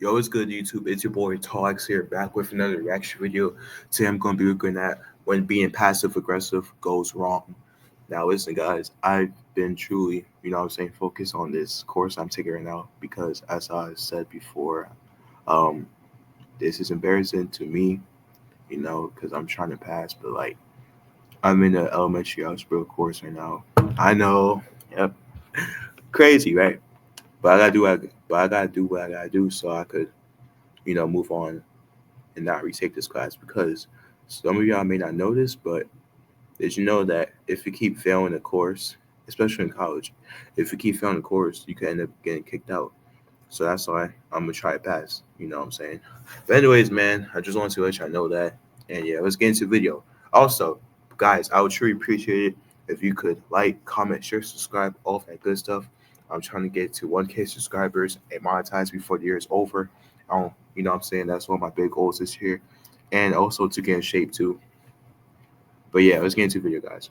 Yo, what's good, YouTube? It's your boy Tollax here, back with another reaction video. Today I'm going to be looking at when being passive aggressive goes wrong. Now, listen, guys, I've been truly, focused on this course I'm taking right now because, as I said before, um, this is embarrassing to me, because I'm trying to pass, but like I'm in the elementary algebra course right now. I know, yep, crazy, right? But I gotta do what I gotta do so I could, move on and not retake this class because some of y'all may not know this, but did you know that if you keep failing the course, especially in college, if you keep failing the course, you can end up getting kicked out. So that's why I'm gonna try to pass. You know what I'm saying? But anyways, man, I just wanted to let y'all know that. And yeah, let's get into the video. Also, guys, I would truly appreciate it if you could like, comment, share, subscribe, all of that good stuff. I'm trying to get to 1K subscribers and monetize before the year is over. You know what I'm saying? That's one of my big goals this year. And also to get in shape too. But yeah, let's get into the video, guys.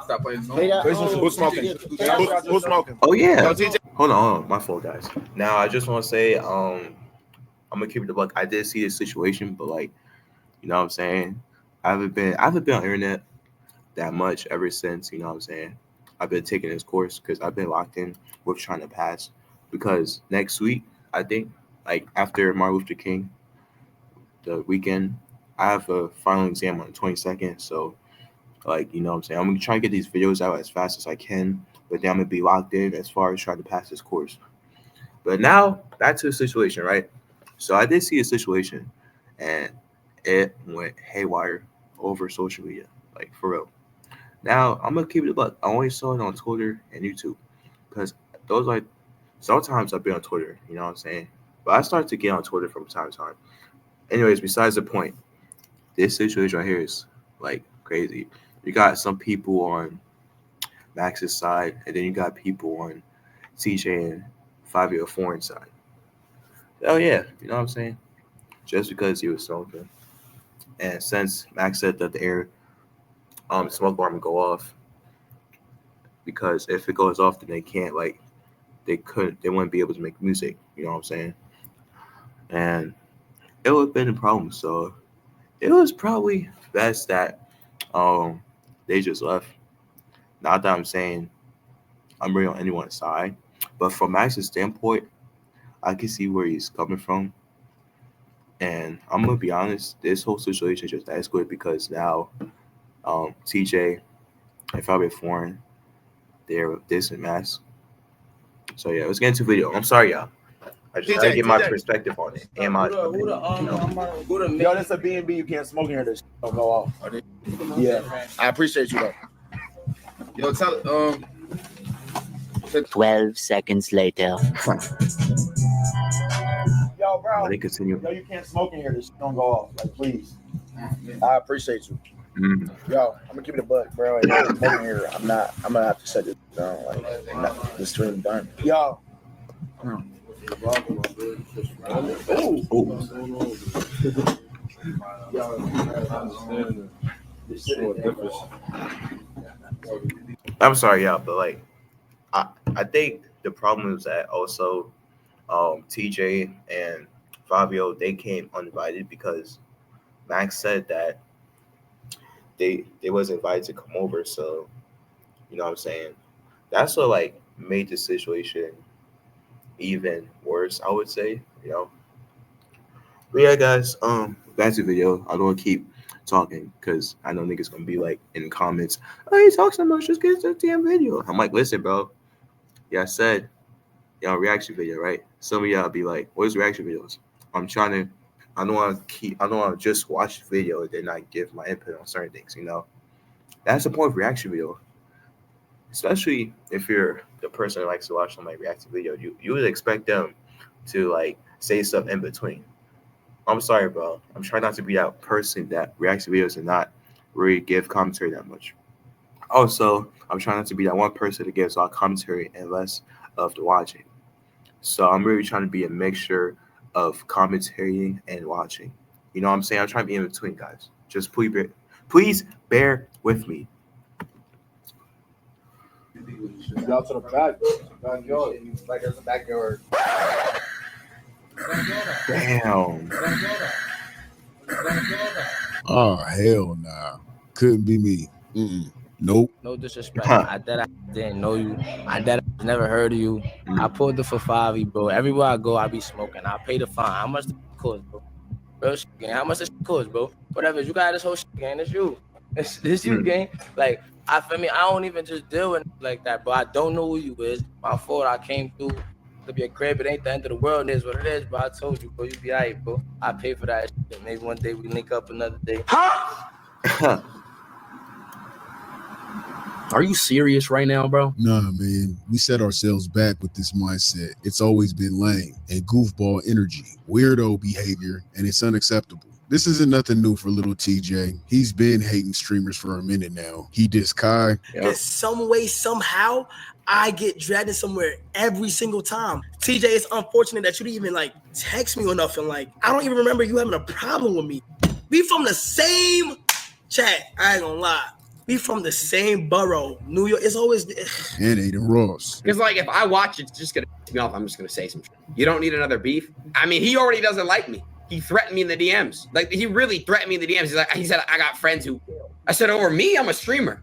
Stop playing song. Who's smoking? Who's smoking? Oh yeah. Yo, TJ. Hold on, my fault, guys. Now I just want to say, I'm gonna keep it the buck. I did see this situation, but like, you know what I'm saying? I haven't been on the internet that much ever since, you know what I'm saying? I've been taking this course because I've been locked in with trying to pass. Because next week, I think, like after Martin Luther King, the weekend, I have a final exam on the 22nd. So like, you know what I'm saying? I'm gonna try to get these videos out as fast as I can, but then I'm gonna be locked in as far as trying to pass this course. But now back to the situation, right? So I did see a situation and it went haywire over social media, like for real. Now I'm gonna keep it a buck. I only saw it on Twitter and YouTube because those like sometimes I've been on Twitter, you know what I'm saying? But I started to get on Twitter from time to time. Anyways, besides the point, this situation right here is like crazy. You got some people on Max's side, and then you got people on CJ and 5-year foreign side. Oh yeah, you know what I'm saying? Just because he was smoking. And since Max said that the air smoke alarm would go off, because if it goes off then they can't like they wouldn't be able to make music, you know what I'm saying? And it would have been a problem. So it was probably best that um they just left. Not that I'm saying I'm really on anyone's side, but from Max's standpoint, I can see where he's coming from. And I'm gonna be honest, this whole situation just escalated because now TJ and Fabio Foreign, they're dissing Max. So yeah, let's get into the video. I'm sorry, y'all. I just gotta get my perspective on it and my opinion. Yo, this a B&B. You can't smoke in here. This don't go off. Yeah, I appreciate you though. Yo, tell 12 seconds later. Yo, bro. They continue. Yo, you can't smoke in here. This don't go off. Like, please. I appreciate you. Yo, I'm gonna keep it a buck, bro. If you're smoking here, I'm gonna have to shut this down. Like, the stream done. Yo. I'm sorry, y'all, but like I think the problem is that also TJ and Fabio, they came uninvited because Max said that they was invited to come over. So you know what I'm saying? That's what like made the situation even worse, I would say, you know. But yeah, guys, back to the video. I don't want to keep talking because I know niggas gonna be like in the comments, oh, you talk so much, just get to the damn video. I'm like, listen, bro. Yeah, I said, reaction video, right? Some of y'all be like, what is reaction videos? I'm trying to, I don't want to just watch the video and then not give my input on certain things, you know? That's the point of reaction video. Especially if you're the person that likes to watch somebody reaction video, you would expect them to like say stuff in between. I'm sorry, bro. I'm trying not to be that person that reacts to videos and not really give commentary that much. Also, I'm trying not to be that one person that gives all commentary and less of the watching. So I'm really trying to be a mixture of commentating and watching. You know what I'm saying? I'm trying to be in between, guys. Just please bear with me. Y'all to the back. like there's a backyard. Damn. Oh hell nah, couldn't be me. Nope. No disrespect. I didn't know you. I never heard of you. I pulled it for 5, bro. Everywhere I go, I be smoking. I pay the fine. How much the cost, bro? Real shit, gang. How much this cost, bro? Whatever. You got this whole shit, gang. It's you. It's you, gang. Like, I don't even just deal with it like that, bro. I don't know who you is. My fault. I came through to be a crib. It ain't the end of the world. It is what it is, bro. I told you, bro. You be alright, bro. I pay for that shit. Maybe one day we link up another day. Huh? Are you serious right now, bro? Nah, man. We set ourselves back with this mindset. It's always been lame and goofball energy, weirdo behavior, and it's unacceptable. This isn't nothing new for little TJ. He's been hating streamers for a minute now. He dissed Kai. Yep. Some way, somehow, I get dragged in somewhere every single time. TJ, it's unfortunate that you didn't even like text me or nothing. Like, I don't even remember you having a problem with me. We from the same chat. I ain't gonna lie. We from the same borough, New York. It's always and Aiden Ross. Because like if I watch it's just gonna piss me off. I'm just gonna say some shit. You don't need another beef. I mean, he already doesn't like me. He threatened me in the DMs. Like he really threatened me in the DMs. He said I got friends who. I said over me, I'm a streamer.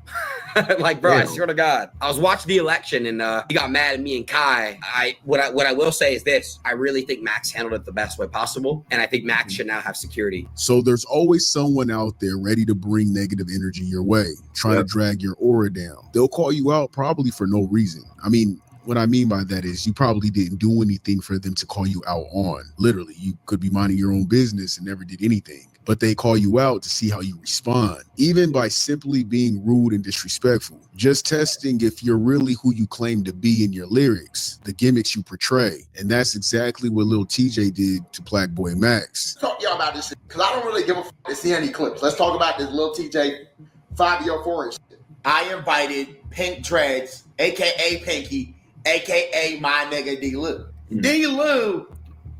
Like, bro, I swear to God, I was watching the election and he got mad at me and Kai. What I will say is this: I really think Max handled it the best way possible, and I think Max should now have security. So there's always someone out there ready to bring negative energy your way, trying to drag your aura down. They'll call you out probably for no reason. I mean, what I mean by that is you probably didn't do anything for them to call you out on. Literally, you could be minding your own business and never did anything. But they call you out to see how you respond, even by simply being rude and disrespectful. Just testing if you're really who you claim to be in your lyrics, the gimmicks you portray. And that's exactly what Lil TJ did to Black Boy Max. Talk to y'all about this shit, because I don't really give a fuck to see any clips. Let's talk about this Lil TJ 5-year-4 shit. I invited Pink Dreads, a.k.a. Pinky, a.k.a. my nigga D-Lou. D-Lou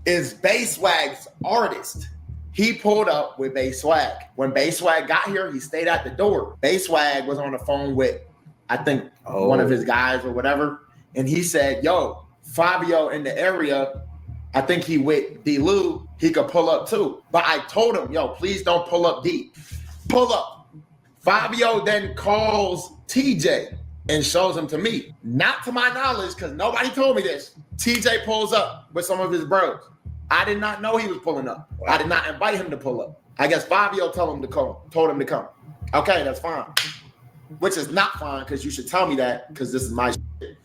is Bass Swag's artist. He pulled up with Bass Swag. When Bass Swag got here, he stayed at the door. Bass Swag was on the phone with, I think, one of his guys or whatever. And he said, yo, Fabio in the area, I think he with D-Lou, he could pull up too. But I told him, yo, please don't pull up D. Pull up. Fabio then calls TJ and shows him to me. Not to my knowledge, because nobody told me this. TJ pulls up with some of his bros. I did not know he was pulling up. I did not invite him to pull up. I guess Fabio told him to come. Okay, that's fine. Which is not fine, because you should tell me that, because this is my shit.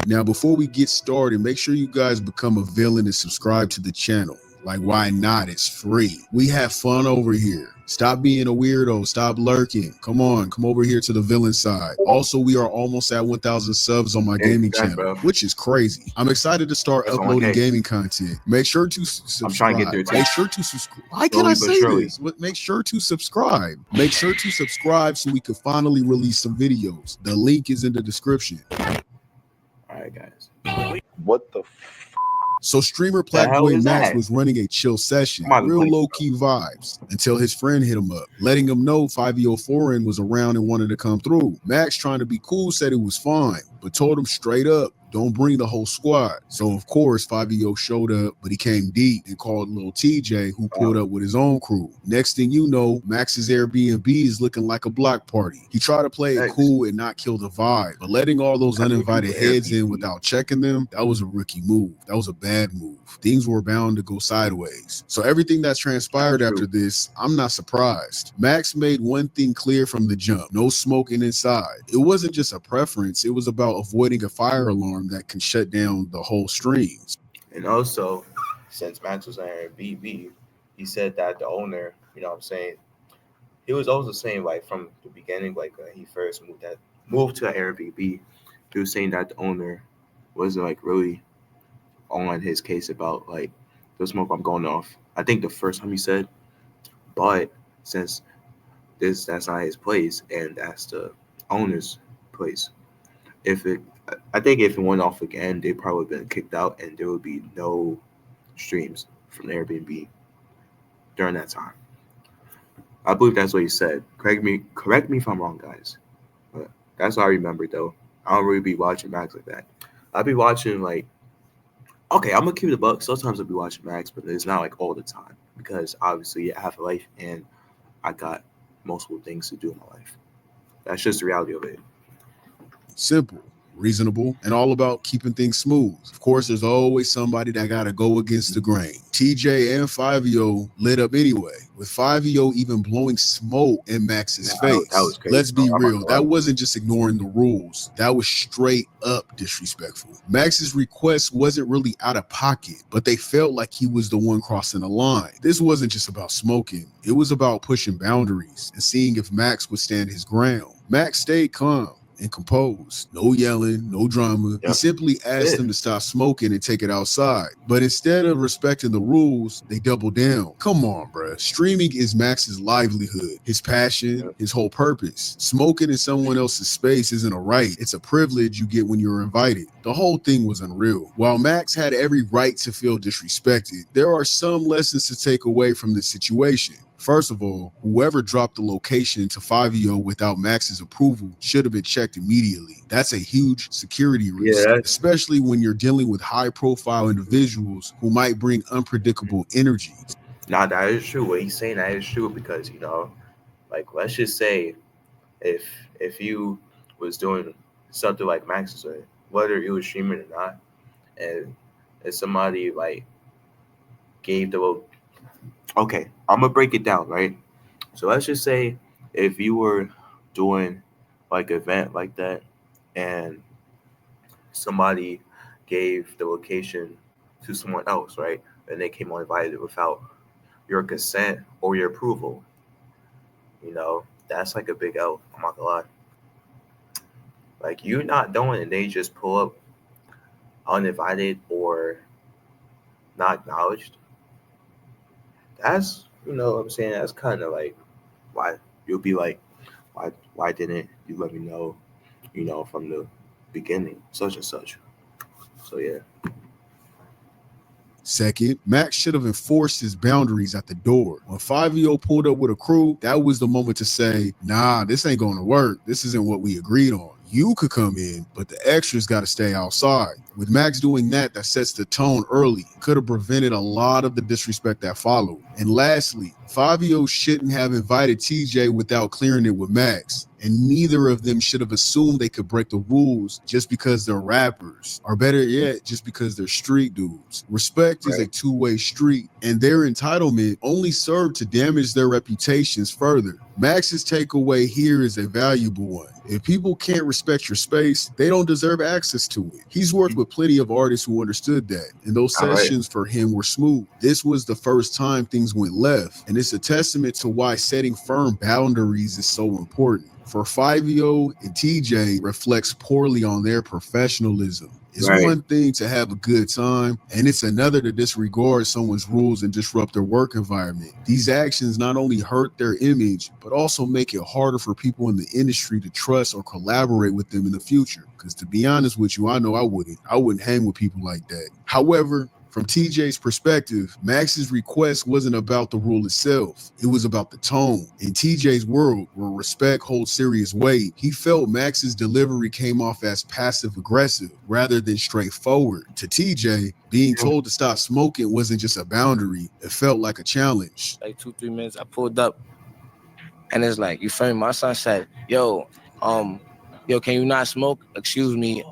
Now, before we get started, make sure you guys become a villain and subscribe to the channel. Like, why not? It's free. We have fun over here. Stop being a weirdo. Stop lurking. Come on, come over here to the villain side. Also, we are almost at 1,000 subs on my gaming channel, which is crazy. I'm excited to start uploading gaming content. Make sure to subscribe. I'm trying to get there too. Make sure to subscribe. Why can't I say this? Make sure to subscribe. Make sure to subscribe so we can finally release some videos. The link is in the description. All right, guys. What the So streamer Black Boy Max was running a chill session, real low-key vibes, until his friend hit him up, letting him know 504N was around and wanted to come through. Max, trying to be cool, said it was fine, but told him straight up, don't bring the whole squad. So of course 5EO showed up, but he came deep and called Lil TJ, who pulled up with his own crew. Next thing you know, Max's Airbnb is looking like a block party. He tried to play it cool and not kill the vibe, but letting all those uninvited heads in without checking them, that was a rookie move. That was a bad move. Things were bound to go sideways. So everything that transpired after this, I'm not surprised. Max made one thing clear from the jump: no smoking inside. It wasn't just a preference, it was about avoiding a fire alarm that can shut down the whole streams. And also, since Max was on Airbnb, he said that the owner, you know what I'm saying, he was also saying, like, from the beginning, like, when he first moved to Airbnb, he was saying that the owner wasn't, like, really on his case about, like, the smoke I'm going off. I think the first time he said, but since that's not his place and that's the owner's place, I think if it went off again, they'd probably been kicked out and there would be no streams from the Airbnb during that time. I believe that's what he said. Correct me if I'm wrong, guys. But that's what I remember, though. I don't really be watching Max like that. I'll be watching, like, Okay, I'm gonna keep it a buck. Sometimes I'll be watching Max, but it's not like all the time because obviously I have a life and I got multiple things to do in my life. That's just the reality of it. Simple, reasonable, and all about keeping things smooth. Of course, there's always somebody that got to go against the grain. TJ and Fivio lit up anyway, with Fivio even blowing smoke in Max's face. That was crazy. Let's be real, that wasn't just ignoring the rules. That was straight up disrespectful. Max's request wasn't really out of pocket, but they felt like he was the one crossing the line. This wasn't just about smoking. It was about pushing boundaries and seeing if Max would stand his ground. Max stayed calm and composed. No yelling, no drama. He simply asked them to stop smoking and take it outside. But instead of respecting the rules, they doubled down. Come on, bruh. Streaming is Max's livelihood, his passion, his whole purpose. Smoking in someone else's space isn't a right. It's a privilege you get when you're invited. The whole thing was unreal. While Max had every right to feel disrespected, there are some lessons to take away from this situation. First of all, whoever dropped the location to Fivio without Max's approval should have been checked immediately. That's a huge security risk, especially when you're dealing with high-profile individuals who might bring unpredictable energies. Nah, that is true. What he's saying, that is true because, like, let's just say if you was doing something like Max was doing, whether you was streaming or not, and if somebody, like, gave the okay, I'm gonna break it down, right? So let's just say if you were doing like an event like that and somebody gave the location to someone else, right? And they came uninvited without your consent or your approval, that's like a big L. I'm not gonna lie. Like you not doing and they just pull up uninvited or not acknowledged. That's what I'm saying. That's kind of like why you'll be like, why didn't you let me know, from the beginning, such and such. So yeah. Second, Max should have enforced his boundaries at the door. When Fivio pulled up with a crew, that was the moment to say, nah, this ain't going to work. This isn't what we agreed on. You could come in, but the extras got to stay outside. With Max doing that sets the tone early. Could have prevented a lot of the disrespect that followed. And lastly, Fivio shouldn't have invited TJ without clearing it with Max. And neither of them should have assumed they could break the rules just because they're rappers. Or better yet, just because they're street dudes. Respect is a two-way street, and their entitlement only served to damage their reputations further. Max's takeaway here is a valuable one. If people can't respect your space, they don't deserve access to it. He's worked with plenty of artists who understood that, and those sessions for him were smooth. This was the first time things went left, and it's a testament to why setting firm boundaries is so important. For Fivio and TJ reflects poorly on their professionalism. It's one thing to have a good time, and it's another to disregard someone's rules and disrupt their work environment. These actions not only hurt their image, but also make it harder for people in the industry to trust or collaborate with them in the future. Because to be honest with you, I know I wouldn't hang with people like that. However, from TJ's perspective, Max's request wasn't about the rule itself. It was about the tone. In TJ's world, where respect holds serious weight, he felt Max's delivery came off as passive-aggressive rather than straightforward. To TJ, being told to stop smoking wasn't just a boundary. It felt like a challenge. Like 2-3 minutes, I pulled up, and it's like, you feel me? My son said, yo, can you not smoke? Excuse me,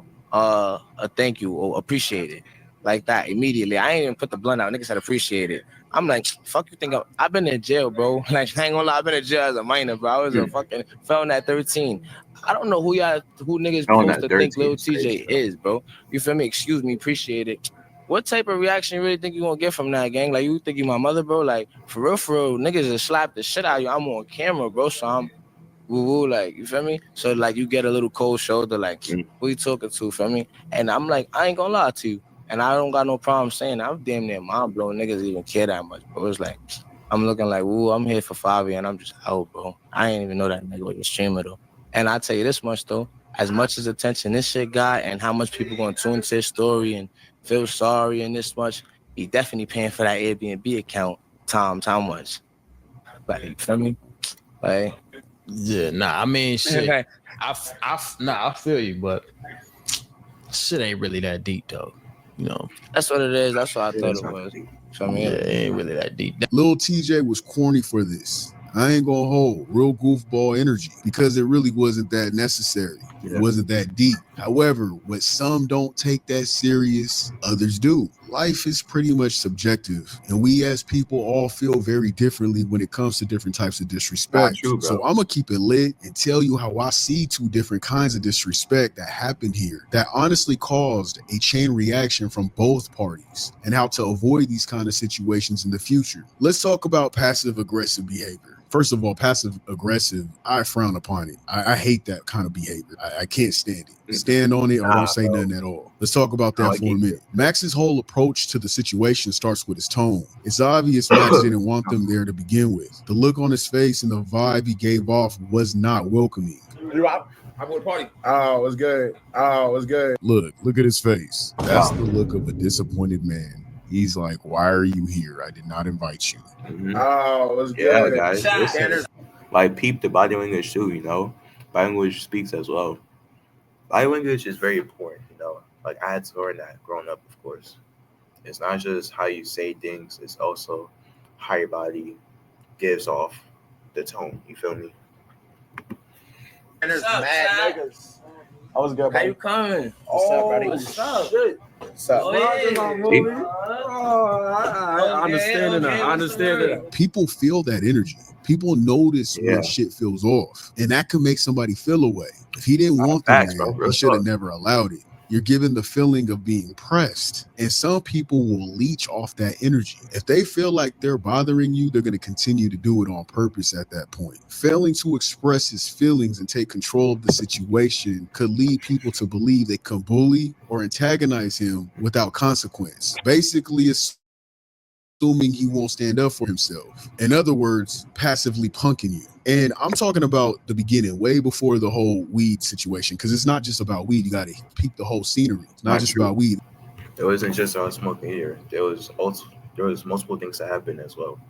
thank you, or appreciate it. Like that immediately. I ain't even put the blunt out. Niggas said appreciate it. I'm like, fuck you think I've been in jail, bro. Like, I ain't gonna lie, I've been in jail as a minor, bro. I was a fucking felon at 13. I don't know who niggas supposed to think Lil TJ is, bro. You feel me? Excuse me, appreciate it. What type of reaction you really think you gonna get from that, gang? Like, you think you my mother, bro? Like, for real, niggas just slap the shit out of you. I'm on camera, bro, so I'm woo-woo, like, you feel me? So, like, you get a little cold shoulder, like, who you talking to, feel me? And I'm like, I ain't gonna lie to you. And I don't got no problem saying that. I'm damn near mind blown. Niggas even care that much, bro. It's like, I'm looking like, woo, I'm here for Favi, and I'm just out, bro. I ain't even know that nigga was a streamer, though. And I tell you this much, though. As much as attention this shit got and how much people gonna tune to his story and feel sorry and this much, he definitely paying for that Airbnb account times how much. Like, you feel me? Like, yeah, nah, I mean, shit. I feel you, but shit ain't really that deep, though. That's what it is. That's what I thought it was. So, I mean, it ain't really that deep. Lil TJ was corny for this. I ain't gonna hold real goofball energy because it really wasn't that necessary. It wasn't that deep. However, what some don't take that serious, others do. Life is pretty much subjective, and we as people all feel very differently when it comes to different types of disrespect. True, so I'm gonna keep it lit and tell you how I see two different kinds of disrespect that happened here that honestly caused a chain reaction from both parties and how to avoid these kind of situations in the future. Let's talk about passive aggressive behavior. First of all, passive aggressive, I frown upon it. I hate that kind of behavior. I can't stand it. Stand on it or don't say nothing at all. Let's talk about that for a minute. Max's whole approach to the situation starts with his tone. It's obvious Max didn't want them there to begin with. The look on his face and the vibe he gave off was not welcoming. I go to party. Oh, it's good. Oh, it's good. Look at his face. That's the look of a disappointed man. He's like, why are you here? I did not invite you. Oh, it's good. Guys. Like, peep the body language too, Body language speaks as well. Body language is very important, Like, I had to learn that growing up, of course. It's not just how you say things, it's also how your body gives off the tone. You feel me? And there's mad niggas. I was good, how you coming? What's up, buddy? What's up? Shit. What's up? I understand it now. I understand it. People feel that energy. People notice when shit feels off. And that could make somebody feel away. If he didn't want that, he should have never allowed it. You're given the feeling of being pressed. And some people will leech off that energy. If they feel like they're bothering you, they're going to continue to do it on purpose at that point. Failing to express his feelings and take control of the situation could lead people to believe they can bully or antagonize him without consequence. Basically, assuming he won't stand up for himself. In other words, passively punking you. And I'm talking about the beginning, way before the whole weed situation, because it's not just about weed. You got to peep the whole scenery. It's not just about weed. It wasn't just smoking here. There was multiple things that happened as well.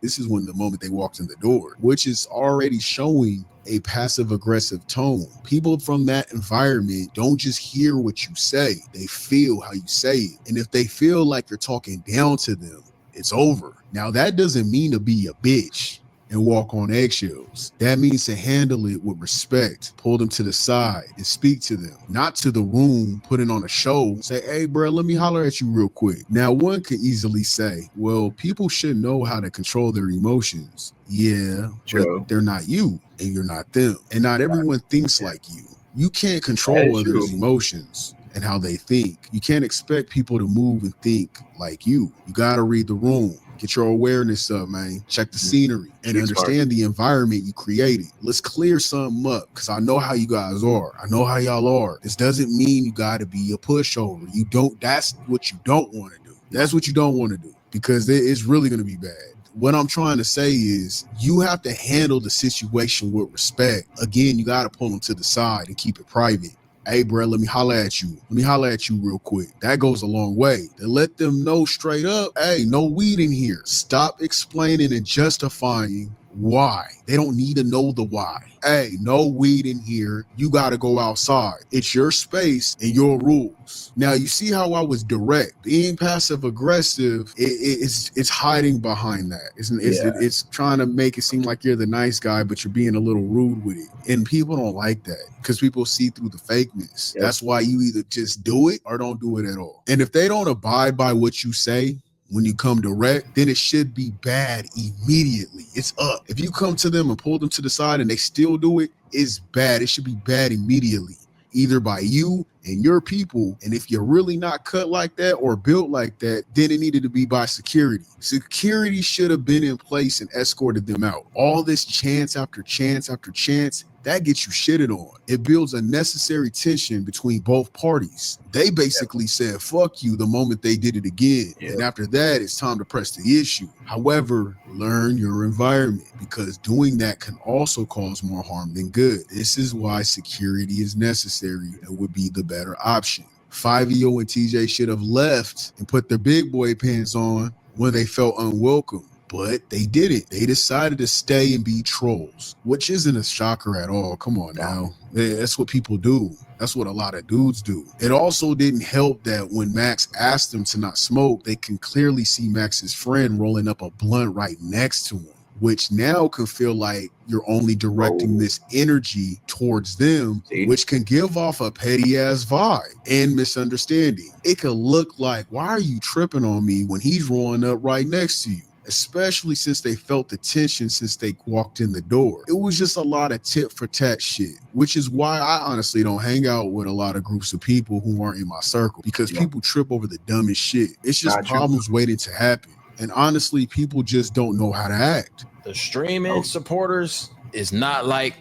This is when the moment they walked in the door, which is already showing a passive aggressive tone. People from that environment don't just hear what you say, they feel how you say it. And if they feel like you're talking down to them, it's over. Now, that doesn't mean to be a bitch and walk on eggshells. That means to handle it with respect, pull them to the side and speak to them, not to the room, putting on a show, say, hey, bro, let me holler at you real quick. Now, one could easily say, well, people should know how to control their emotions. Yeah, but they're not you and you're not them. And not everyone thinks like you. You can't control others' emotions and how they think. You can't expect people to move and think like you. You got to read the room. Get your awareness up, man. Check the scenery and understand the environment you created. Let's clear something up because I know how you guys are. I know how y'all are. This doesn't mean you got to be a pushover. You don't. That's what you don't want to do. That's what you don't want to do because it's really going to be bad. What I'm trying to say is you have to handle the situation with respect. Again, you got to pull them to the side and keep it private. Hey, bro, let me holler at you. Let me holler at you real quick. That goes a long way. To let them know straight up, hey, no weed in here. Stop explaining and justifying why. They don't need to know the why. Hey, no weed in here. You got to go outside. It's your space and your rules. Now, you see how I was direct. Being passive aggressive, it's hiding behind that. It's trying to make it seem like you're the nice guy, but you're being a little rude with it. And people don't like that because people see through the fakeness. Yep. That's why you either just do it or don't do it at all. And if they don't abide by what you say, when you come direct, then it should be bad immediately. It's up. If you come to them and pull them to the side and they still do it, it's bad. It should be bad immediately, either by you and your people. And if you're really not cut like that or built like that, then it needed to be by security. Security should have been in place and escorted them out. All this chance after chance after chance, that gets you shitted on. It builds unnecessary tension between both parties. They basically said, fuck you the moment they did it again. And after that, it's time to press the issue. However, learn your environment because doing that can also cause more harm than good. This is why security is necessary and would be the better option. 5EO and TJ should have left and put their big boy pants on when they felt unwelcome. But they didn't. They decided to stay and be trolls, which isn't a shocker at all. Come on now. That's what people do. That's what a lot of dudes do. It also didn't help that when Max asked them to not smoke, they can clearly see Max's friend rolling up a blunt right next to him, which now can feel like you're only directing this energy towards them, which can give off a petty ass vibe and misunderstanding. It could look like, why are you tripping on me when he's rolling up right next to you? Especially since they felt the tension since they walked in the door. It was just a lot of tit for tat shit, which is why I honestly don't hang out with a lot of groups of people who aren't in my circle, because people trip over the dumbest shit. It's just problems waiting to happen. And honestly, people just don't know how to act. The streaming supporters is not like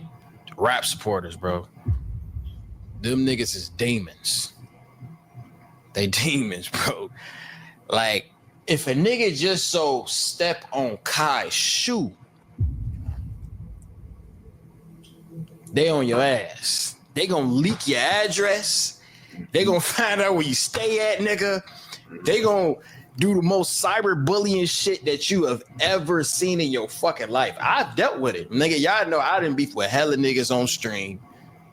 rap supporters, bro. Them niggas is demons. They demons, bro. Like, if a nigga just so step on Kai's shoe, they on your ass. They gonna leak your address. They gonna find out where you stay at, nigga. They gonna do the most cyberbullying shit that you have ever seen in your fucking life. I've dealt with it. Nigga, y'all know I done beef with hella niggas on stream.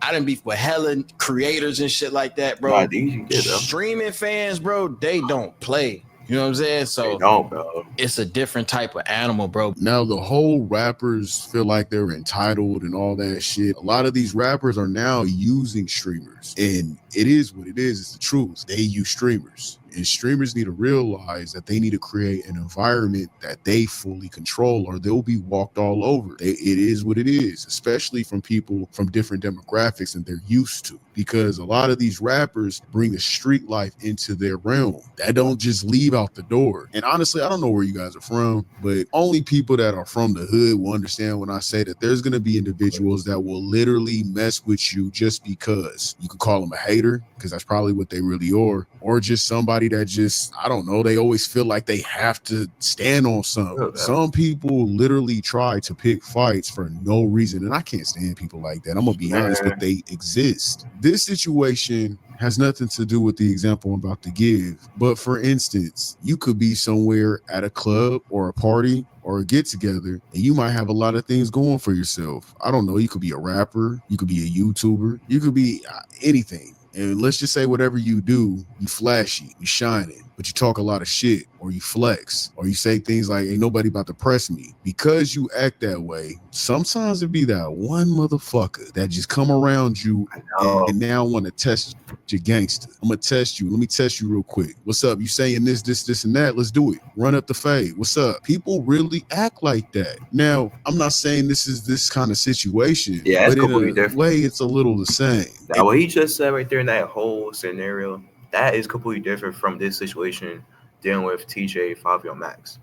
I done beef with hella creators and shit like that, bro. Streaming fans, bro, they don't play. You know what I'm saying? So bro. It's a different type of animal, bro. Now, the whole rappers feel like they're entitled and all that shit. A lot of these rappers are now using streamers. And it is what it is. It's the truth. They use streamers. And streamers need to realize that they need to create an environment that they fully control, or they'll be walked all over. It is what it is, especially from people from different demographics and they're used to. Because a lot of these rappers bring the street life into their realm. That don't just leave out the door. And honestly, I don't know where you guys are from, but only people that are from the hood will understand when I say that there's going to be individuals that will literally mess with you just because. You could call them a hater, because that's probably what they really are, or just somebody that just, I don't know, they always feel like they have to stand on something. Some people literally try to pick fights for no reason, and I can't stand people like that. I'm going to be honest, but they exist. This situation has nothing to do with the example I'm about to give. But for instance, you could be somewhere at a club or a party or a get together, and you might have a lot of things going for yourself. I don't know. You could be a rapper. You could be a YouTuber. You could be anything. And let's just say whatever you do, you flashy, you shining, but you talk a lot of shit, or you flex, or you say things like, ain't nobody about to press me. Because you act that way, sometimes it be that one motherfucker that just come around you and now want to test your gangster. I'm going to test you. Let me test you real quick. What's up? You saying this, and that? Let's do it. Run up the fade. What's up? People really act like that. Now, I'm not saying this is this kind of situation, but in a way, it's a little the same. Now, what he just said right there in that whole scenario, that is completely different from this situation dealing with TJ, Fabio, Max.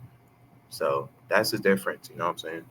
So that's the difference. You know what I'm saying?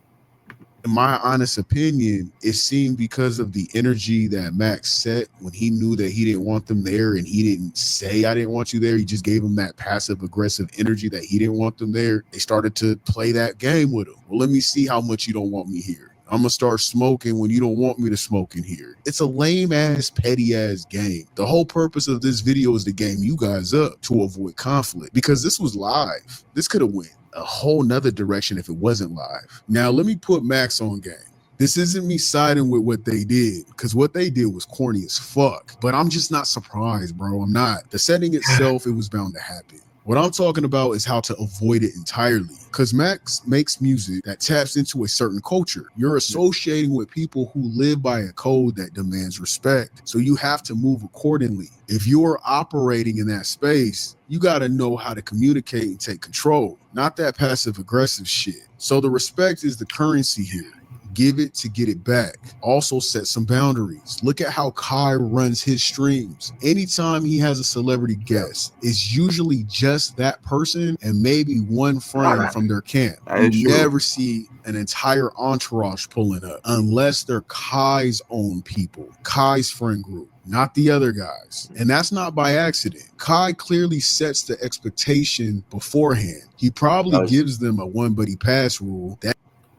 In my honest opinion, it seemed because of the energy that Max set when he knew that he didn't want them there, and he didn't say, I didn't want you there. He just gave them that passive aggressive energy that he didn't want them there. They started to play that game with him. Well, let me see how much you don't want me here. I'm going to start smoking when you don't want me to smoke in here. It's a lame ass, petty ass game. The whole purpose of this video is to game you guys up to avoid conflict, because this was live. This could have went a whole nother direction if it wasn't live. Now, let me put Max on game. This isn't me siding with what they did, because what they did was corny as fuck. But I'm just not surprised, bro. I'm not. The setting itself, it was bound to happen. What I'm talking about is how to avoid it entirely. Because Max makes music that taps into a certain culture. You're associating with people who live by a code that demands respect. So you have to move accordingly. If you're operating in that space, you got to know how to communicate and take control. Not that passive aggressive shit. So the respect is the currency here. Give it to get it back. Also set some boundaries. Look at how Kai runs his streams. Anytime he has a celebrity guest, it's usually just that person and maybe one friend from their camp. You never see an entire entourage pulling up unless they're Kai's own people, Kai's friend group, not the other guys. And that's not by accident. Kai clearly sets the expectation beforehand. He probably gives them a one buddy pass rule.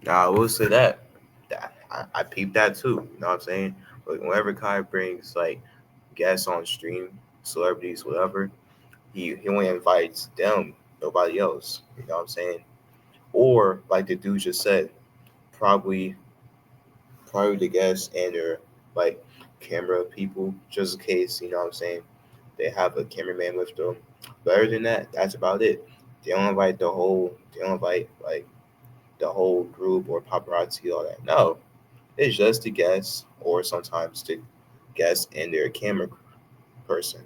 I will say that. I peeped that too. You know what I'm saying? But whenever Kai brings like guests on stream, celebrities, whatever, he only invites them, nobody else. You know what I'm saying? or like the dude just said, probably the guests and their like camera people, just in case, you know what I'm saying, they have a cameraman with them. But other than that, that's about it. They don't invite like the whole group or paparazzi, all that. No, it's just the guests or sometimes the guests and their camera person.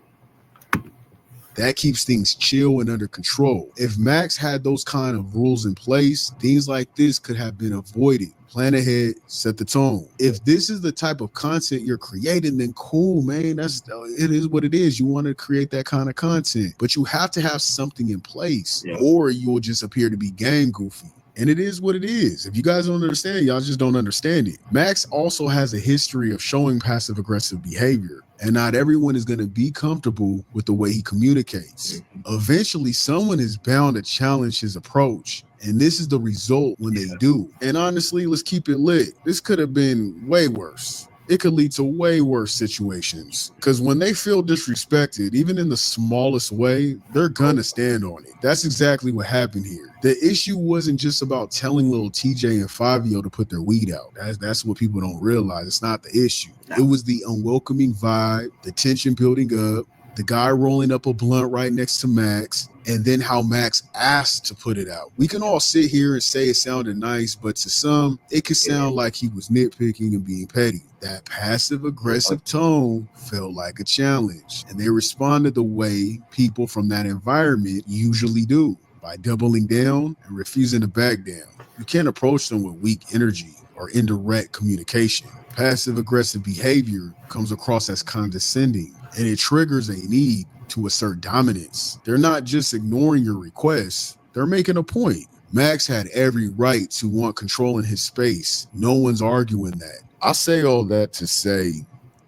That keeps things chill and under control. If Max had those kind of rules in place, things like this could have been avoided. Plan ahead, set the tone. If this is the type of content you're creating, then cool, man. It is what it is. You want to create that kind of content, but you have to have something in place, or you will just appear to be game goofy. And it is what it is. If you guys don't understand, y'all just don't understand it. Max also has a history of showing passive aggressive behavior, and not everyone is going to be comfortable with the way he communicates. Eventually, someone is bound to challenge his approach, and this is the result when they do. And honestly, let's keep it lit. This could have been way worse. It could lead to way worse situations. Because when they feel disrespected, even in the smallest way, they're gonna stand on it. That's exactly what happened here. The issue wasn't just about telling little TJ and Fabio to put their weed out. That's what people don't realize. It's not the issue. It was the unwelcoming vibe, the tension building up, the guy rolling up a blunt right next to Max, and then how Max asked to put it out. We can all sit here and say it sounded nice, but to some, it could sound like he was nitpicking and being petty. That passive-aggressive tone felt like a challenge, and they responded the way people from that environment usually do, by doubling down and refusing to back down. You can't approach them with weak energy or indirect communication. Passive-aggressive behavior comes across as condescending, and it triggers a need to assert dominance. They're not just ignoring your requests, they're making a point. Max had every right to want control in his space. No one's arguing that. I say all that to say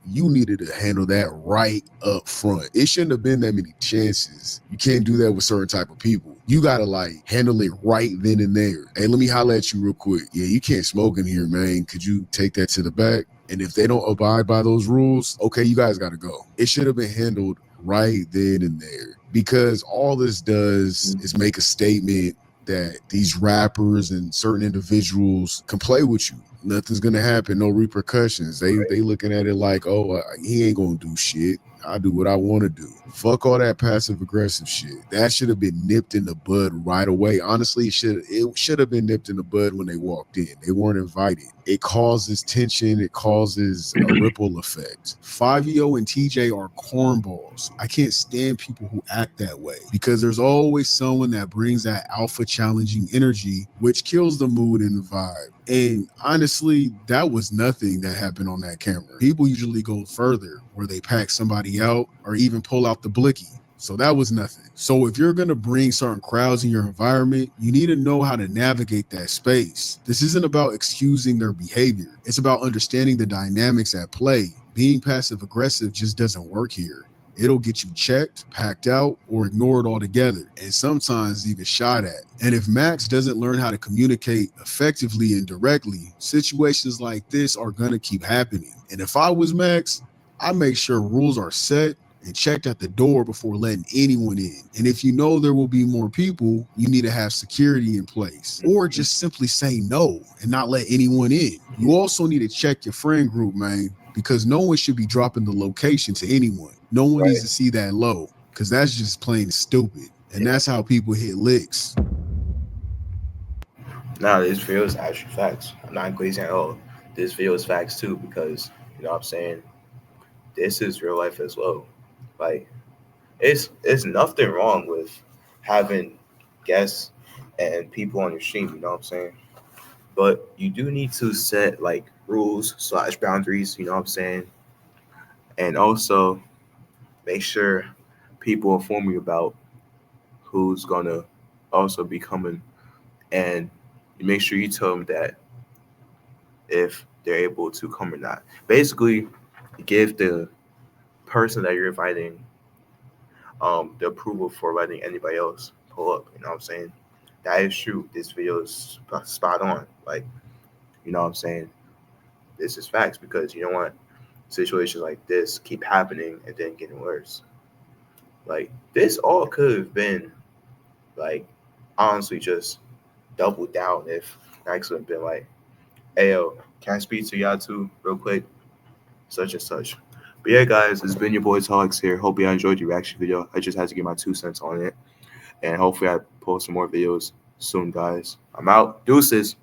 you needed to handle that right up front. It shouldn't have been that many chances. You can't do that with certain type of people. You gotta like handle it right then and there. Hey, let me holler at you real quick. Yeah, you can't smoke in here, man. Could you take that to the back? And if they don't abide by those rules, okay, you guys gotta go. It should have been handled right then and there, because all this does is make a statement that these rappers and certain individuals can play with you. Nothing's gonna happen, no repercussions. They looking at it like, oh, he ain't gonna do shit. I do what I want to do. Fuck all that passive aggressive shit. That should have been nipped in the bud right away. Honestly, it should have been nipped in the bud when they walked in. They weren't invited. It causes tension. It causes a ripple effect. Fabio and TJ are cornballs. I can't stand people who act that way, because there's always someone that brings that alpha challenging energy, which kills the mood and the vibe. And honestly, that was nothing that happened on that camera. People usually go further, where they pack somebody out or even pull out the blicky. So that was nothing. So if you're going to bring certain crowds in your environment, you need to know how to navigate that space. This isn't about excusing their behavior. It's about understanding the dynamics at play. Being passive aggressive just doesn't work here. It'll get you checked, packed out, or ignored altogether, and sometimes even shot at. And if Max doesn't learn how to communicate effectively and directly, situations like this are going to keep happening. And if I was Max, I make sure rules are set and checked at the door before letting anyone in. And if you know there will be more people, you need to have security in place, or just simply say no and not let anyone in. You also need to check your friend group, man, because no one should be dropping the location to anyone. No one needs to see that low, because that's just plain stupid. And that's how people hit licks. No, this video is actually facts. I'm not glazing at all. This video is facts too, because you know what I'm saying, this is real life as well. Like, it's nothing wrong with having guests and people on your stream, you know what I'm saying? But you do need to set like rules / boundaries, you know what I'm saying? And also make sure people inform you about who's gonna also be coming, and you make sure you tell them that if they're able to come or not. Basically, give the person that you're inviting the approval for letting anybody else pull up. You know what I'm saying? That is true. This video is spot on. Like, you know what I'm saying? This is facts, because you don't want situations like this keep happening and then getting worse. Like, this all could have been like honestly just doubled down if Max would have been like, hey, yo, can I speak to y'all too real quick? Such and such. But yeah, guys, it's been your boy Tollax here. Hope you enjoyed the reaction video. I just had to get my 2 cents on it. And hopefully I post some more videos soon, guys. I'm out. Deuces.